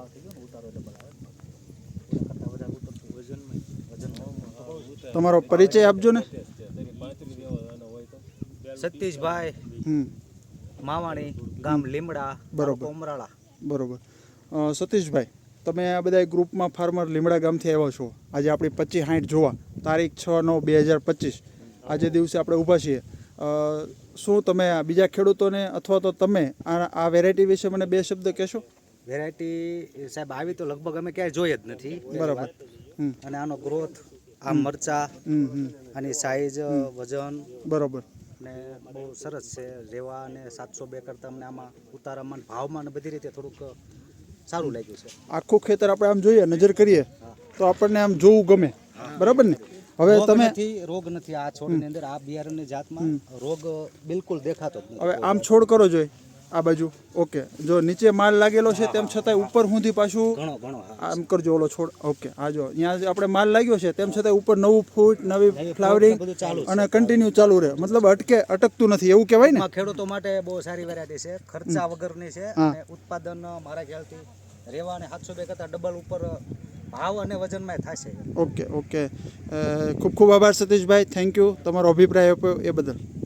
ભાવ થઈ ગયો ને ઉતારો ડબલ આવે ને એના કરતાં વધારે ઉતરતું વજન તમારો પરિચય આપજો ને. સતીશભાઈ માવાણી, ગામ લીમડા, બરોબર. કોમરાળા. બરોબર. સતીશભાઈ, તમે આ બધા ગ્રુપમાં ફાર્મર લીમડા ગામથી આવ્યા છો. આજે આપણી 25-60 જોવા, તારીખ 6/9/2025 આજે દિવસે આપણે ઊભા છીએ. શું તમે આ બીજા ખેડૂતોને અથવા તો તમે આ વેરાયટી વિશે મને 2 શબ્દ કહેશો? વેરાયટી સાહેબ આવી તો લગભગ અમે ક્યાંય જોઈ જ નથી. બરાબર. અને આનો ગ્રોથ, આ મરચા, આની સાઈઝ, વજન બરોબર. ને બહુ સરસ છે. રેવા અને 702 કરતાં અમને આમાં ઉતારામાં ભાવમાં ને બધી રીતે થોડુંક સારું લાગ્યું છે. આખું ખેતર આપણે આમ જોઈએ, નજર કરીએ તો આપણને આમ જોવું ગમે. બરાબર ને? હવે તમે રોગ નથી આ છોડની અંદર, આ બિયારણની જાતમાં રોગ બિલકુલ દેખાતો જ નથી. હવે આમ છોડ કરો જોઈ આ બાજુ. ઓકે, જો નીચે માલ લાગેલો છે તેમ છતાંય ઉપર સુધી પાછું ઘણો આમ કરજો ઓલો છોડ. ઓકે, હા જો અહીંયા આપણે માલ લાગ્યો છે તેમ છતાંય ઉપર નવું ફૂટ, નવી ફ્લાવરિંગ અને કન્ટિન્યુ ચાલુ રહે. મતલબ અટકતું નથી એવું કહેવાય ને. ખેડૂતો માટે બહુ સારી વેરાયટી છે, ખર્ચા વગરની છે અને ઉત્પાદન મારા ખ્યાલથી રેવા અને 702 કરતાં ડબલ ઉપર ભાવ અને વજનમાં થશે. ઓકે. ખૂબ ખૂબ આભાર સતીશભાઈ. થેન્ક યુ તમારો અભિપ્રાય આપ્યો એ બદલ.